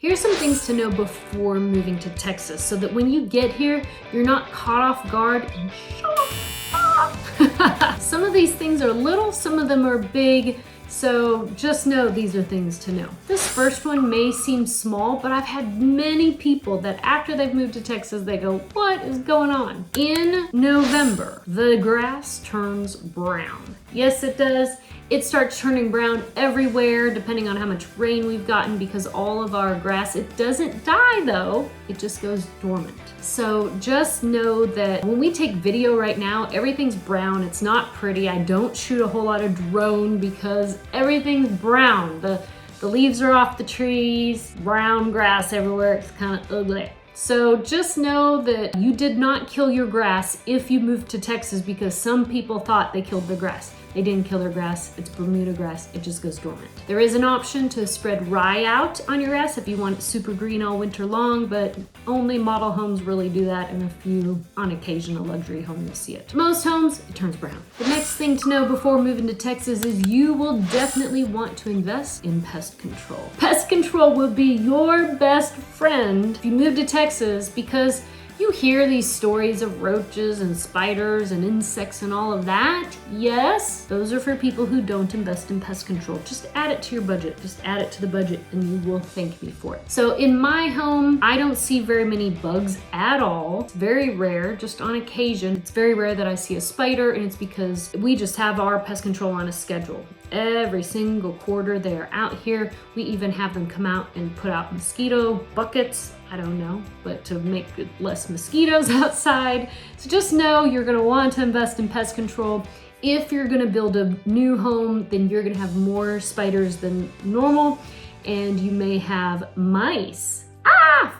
Here's some things to know before moving to Texas so that when you get here, you're not caught off guard and shocked. Some of these things are little, some of them are big, so just know these are things to know. This first one may seem small, but I've had many people that after they've moved to Texas, they go, what is going on? In November, the grass turns brown. Yes, it does. It starts turning brown everywhere depending on how much rain we've gotten because all of our grass, it doesn't die though, it just goes dormant. So just know that when we take video right now, everything's brown. It's not pretty. I don't shoot a whole lot of drone because everything's brown. The leaves are off the trees, brown grass everywhere. It's kind of ugly. So just know that you did not kill your grass if you moved to Texas because some people thought they killed their grass. They didn't kill their grass. It's Bermuda grass. It just goes dormant. There is an option to spread rye out on your grass if you want it super green all winter long, but only model homes really do that, and a few, on occasion, a luxury home, you'll see it. Most homes, it turns brown. The next thing to know before moving to Texas is you will definitely want to invest in pest control. Pest control will be your best friend if you move to Texas because you hear these stories of roaches and spiders and insects and all of that. Yes, those are for people who don't invest in pest control. Just add it to your budget. Just add it to the budget and you will thank me for it. So in my home, I don't see very many bugs at all. It's very rare, just on occasion. It's very rare that I see a spider, and it's because we just have our pest control on a schedule. Every single quarter they are out here. We even have them come out and put out mosquito buckets. I don't know, but to make less mosquitoes outside. So just know you're gonna want to invest in pest control. If you're gonna build a new home, then you're gonna have more spiders than normal, and you may have mice.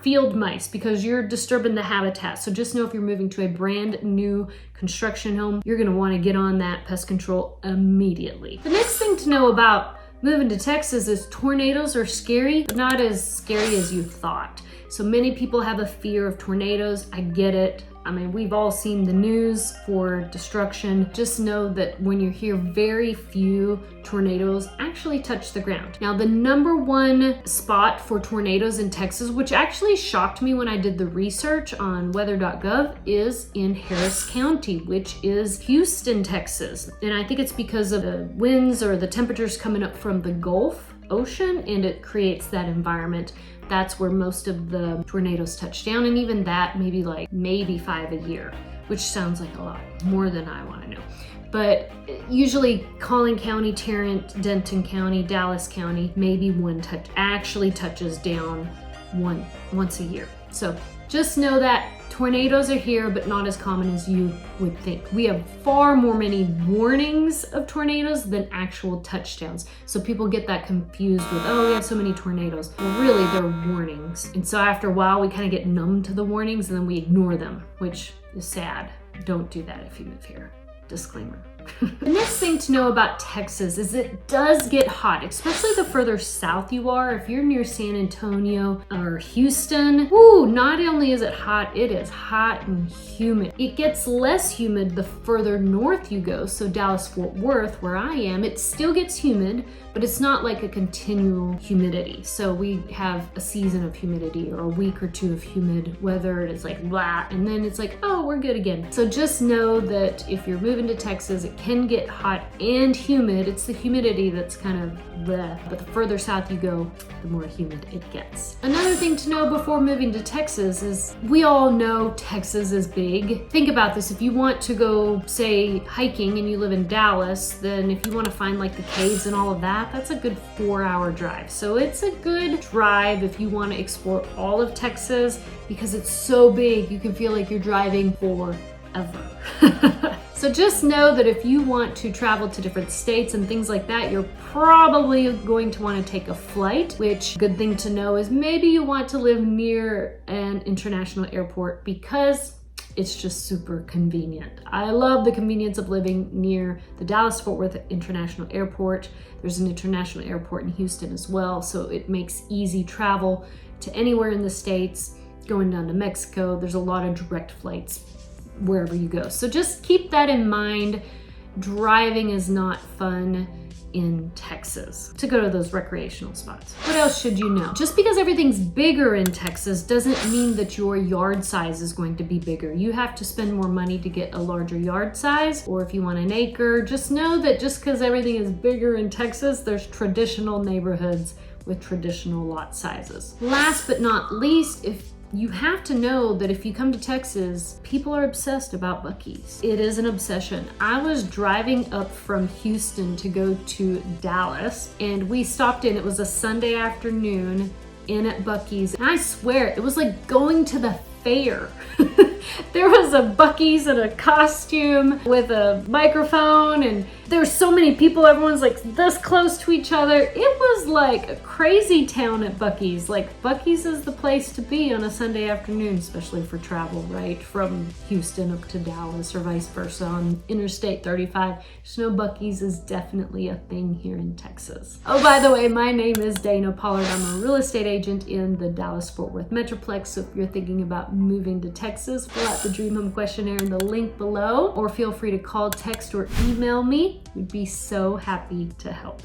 Field mice, because you're disturbing the habitat. So just know if you're moving to a brand new construction home, you're gonna wanna get on that pest control immediately. The next thing to know about moving to Texas is tornadoes are scary, but not as scary as you thought. So many people have a fear of tornadoes. I get it. I mean, we've all seen the news for destruction. Just know that when you're here, very few tornadoes actually touch the ground. Now, the #1 spot for tornadoes in Texas, which actually shocked me when I did the research on weather.gov, is in Harris County, which is Houston, Texas. And I think it's because of the winds or the temperatures coming up from the Gulf Ocean, and it creates that environment. That's where most of the tornadoes touch down, and even that maybe 5 a year, which sounds like a lot more than I want to know. But usually Collin County, Tarrant, Denton County, Dallas County, maybe one actually touches down once a year. So just know that tornadoes are here, but not as common as you would think. We have far many warnings of tornadoes than actual touchdowns. So people get that confused with, oh, we have so many tornadoes. Well, really, they're warnings. And so after a while, we kind of get numb to the warnings and then we ignore them, which is sad. Don't do that if you move here. Disclaimer. The next thing to know about Texas is it does get hot, especially the further south you are. If you're near San Antonio or Houston, not only is it hot, it is hot and humid. It gets less humid the further north you go. So Dallas-Fort Worth, where I am, it still gets humid, but it's not like a continual humidity. So we have a season of humidity or a week or two of humid weather. It's like blah, and then it's like, oh, we're good again. So just know that if you're moving to Texas, it can get hot and humid. It's the humidity that's kind of bleh. But the further south you go, the more humid it gets. Another thing to know before moving to Texas is we all know Texas is big. Think about this. If you want to go, say, hiking and you live in Dallas, then if you want to find like the caves and all of that, that's a good 4-hour drive. So it's a good drive if you want to explore all of Texas because it's so big, you can feel like you're driving forever. So just know that if you want to travel to different states and things like that, you're probably going to want to take a flight, which good thing to know is maybe you want to live near an international airport because it's just super convenient. I love the convenience of living near the Dallas-Fort Worth International Airport. There's an international airport in Houston as well, so it makes easy travel to anywhere in the States. Going down to Mexico, there's a lot of direct flights wherever you go. So just keep that in mind. Driving is not fun. in Texas to go to those recreational spots. What else should you know? Just because everything's bigger in Texas doesn't mean that your yard size is going to be bigger. You have to spend more money to get a larger yard size, or if you want an acre, just know that just because everything is bigger in Texas, there's traditional neighborhoods with traditional lot sizes. Last but not least, you have to know that if you come to Texas, people are obsessed about Buc-ee's. It is an obsession. I was driving up from Houston to go to Dallas, and we stopped in, it was a Sunday afternoon, in at Buc-ee's, and I swear it was like going to the fair. There was a Buc-ee's in a costume with a microphone, and there were so many people, everyone's like this close to each other. It was like a crazy town at Buc-ee's. Like, Buc-ee's is the place to be on a Sunday afternoon, especially for travel, right? From Houston up to Dallas or vice versa on Interstate 35. Just know Buc-ee's is definitely a thing here in Texas. Oh, by the way, my name is Dana Pollard. I'm a real estate agent in the Dallas-Fort Worth Metroplex. So if you're thinking about moving to Texas, fill out the Dream Home questionnaire in the link below, or feel free to call, text, or email me. We'd be so happy to help.